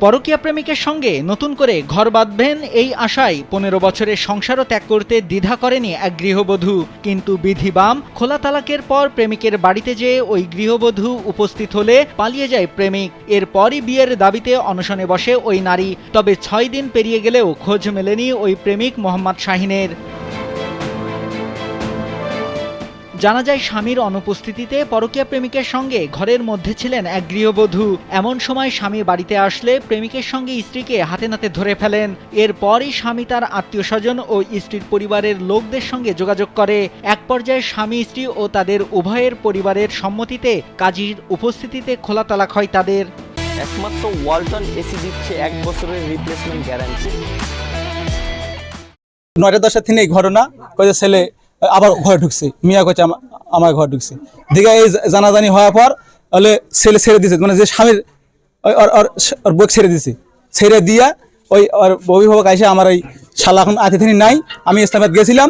পরকীয়া প্রেমিকের সঙ্গে নতুন করে ঘর বাঁধবেন এই আশায় ১৫ বছরের সংসারও ত্যাগ করতে দ্বিধা করেনি এক গৃহবধূ। কিন্তু বিধিবাম খোলা তালাকের পর প্রেমিকের বাড়িতে যেয়ে ওই গৃহবধূ উপস্থিত হলে পালিয়ে যায় প্রেমিক। এরপরই বিয়ের দাবিতে অনশনে বসে ওই নারী। তবে ৬ দিন পেরিয়ে গেলেও খোঁজ মেলেনি ওই প্রেমিক মোহাম্মদ শাহিনের। জানা যায় স্বামীর অনুপস্থিতিতে পরকীয়া প্রেমিকের সঙ্গে ঘরের মধ্যে ছিলেন এক গৃহবধূ। এমন সময় স্বামী বাড়িতে আসলে প্রেমিকের সঙ্গে স্ত্রীকে হাতে নাতে ধরে ফেলেন। এরপরই স্বামী তার আত্মীয় স্বজন ও স্ত্রীর পরিবারের লোকদের সঙ্গে যোগাযোগ করে। এক পর্যায়ে স্বামী স্ত্রী ও তাদের উভয়ের পরিবারের সম্মতিতে কাজীর উপস্থিতিতে খোলা তালাক হয় তাদের। একমাত্র ওয়ালটন এসি দিচ্ছে ১ বছরের রিপ্লেসমেন্ট গ্যারান্টি। ৯টা-১০টার দিনে এই ঘটনা কয়েছে ছেলে আবার ঘরে ঢুকছে, মিয়া কয়েছে আমার ঘরে ঢুকছে। দিকে এই জানাজানি হওয়ার পর হলে ছেলে ছেড়ে দিয়েছে, মানে যে স্বামীর ওর বই ছেড়ে দিয়েছে। ছেড়ে দিয়া ওই ওর অভিভাবক এসে আমার ওই শালা এখন আতিথিনী নাই, আমি ইসলামাবাদ গেছিলাম,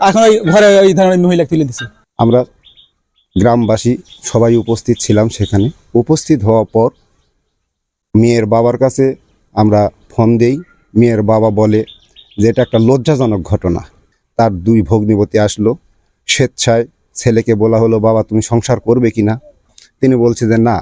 এখন ওই ঘরে ওই ধরনের মহিলা তুলে দিছে। আমরা গ্রামবাসী সবাই উপস্থিত ছিলাম সেখানে। উপস্থিত হওয়ার পর মেয়ের বাবার কাছে আমরা ফোন দেই। মেয়ের বাবা বলে যে এটা একটা লজ্জাজনক ঘটনা। তার 2 ভগ্নিপতি আসলো, স্বেচ্ছায় ছেলেকে বলা হলো, বাবা তুমি সংসার করবে কিনা? তিনি বলছে যে না,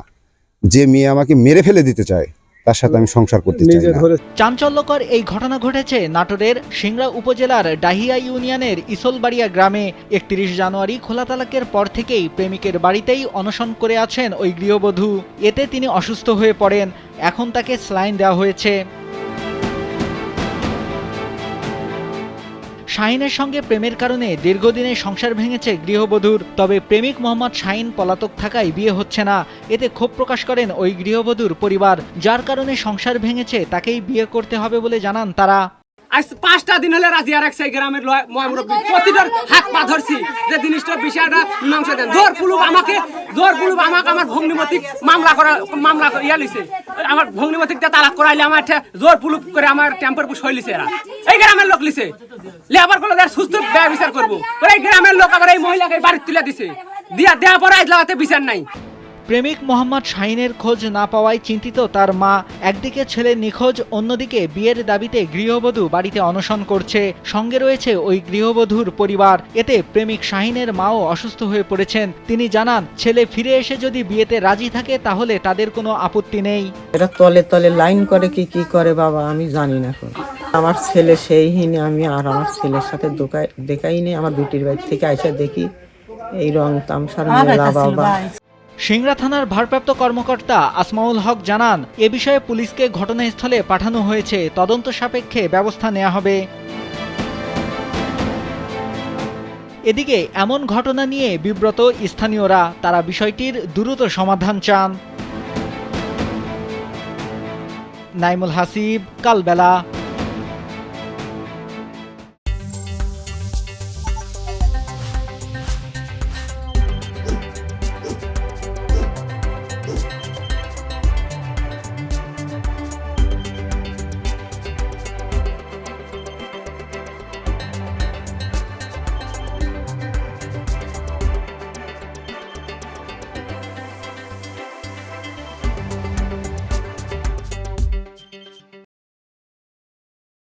যে মেয়ে আমাকে মেরে ফেলে দিতে চায় তার সাথে আমি সংসার করতে চাই না। চাঞ্চল্যকর এই ঘটনা ঘটেছে নাটোরের সিংড়া উপজেলার ডাহিয়া ইউনিয়নের ইসলবাড়িয়া গ্রামে। ৩১ জানুয়ারি খোলা তালাকের পর থেকেই প্রেমিকের বাড়িতেই অনশন করে আছেন ওই গৃহবধূ। এতে তিনি অসুস্থ হয়ে পড়েন। এখন তাকে স্যালাইন দেওয়া হয়েছে। শাহিনের সঙ্গে প্রেমের কারণে দীর্ঘদিনে সংসার ভেঙেছে গৃহবধূর। তবে প্রেমিক মোহাম্মদ শাহিন পলাতক থাকায় বিয়ে হচ্ছে না। এতে ক্ষোভ প্রকাশ করেন ওই গৃহবধূর পরিবার। যার কারণে সংসার ভেঙেছে তাকেই বিয়ে করতে হবে বলে জানান তারা। আজ 5টা দিন হলে রাজি আর একসাই গ্রামের মুরব্বী প্রতিটার হাত পা ধরছি যে জিনিসটা বিষয়টা মীমাংসা দেন। জোর পুলুপ আমাকে আমার ভগ্নিমতিক মামলা ইয়া লিছে। আমার ভগ্নিমতিক তালাক করাইলে আমার জোর পুলুপ করে আমার টেম্পার পুশ হয়ে লিছে। এরা এই গ্রামের লোক লিছে, লেবার করলে সুস্থ ব্যয় বিচার করবো। এই গ্রামের লোক আবার এই মহিলাকে বাড়ি তুলে দিছে, দেওয়া পরে আজ লাগাতে বিচার নাই। প্রেমিক মোহাম্মদ শাহিনের খোঁজ না পাওয়ায় চিন্তিত তার মা। একদিকে ছেলে নিখোঁজ, অন্যদিকে বিয়ের দাবিতে গৃহবধূ বাড়িতে অনশন করছে। সঙ্গে রয়েছে ওই গৃহবধূর পরিবার। এতে প্রেমিক শাহিনের মাও অসুস্থ হয়ে পড়েছেন। তিনি জানান, ছেলে ফিরে এসে যদি বিয়েতে রাজি থাকে তাহলে তাদের কোনো আপত্তি নেই। এরা তলে তলে লাইন করে কি করে বাবা আমি জানি না। এখন আমার ছেলে সেইহীন, আমি আর আমার ছেলের সাথে দেখাই নেই। আমার দুটির বাড়ি থেকে আইসা দেখি এই রং তামসার মেলা বাবা। সিংড়া থানার ভারপ্রাপ্ত কর্মকর্তা আসমাউল হক জানান, এ বিষয়ে পুলিশকে ঘটনাস্থলে পাঠানো হয়েছে। তদন্ত সাপেক্ষে ব্যবস্থা নেওয়া হবে। এদিকে এমন ঘটনা নিয়ে বিব্রত স্থানীয়রা। তারা বিষয়টির দ্রুত সমাধান চান। নাইমুল হাসিব, কালবেলা।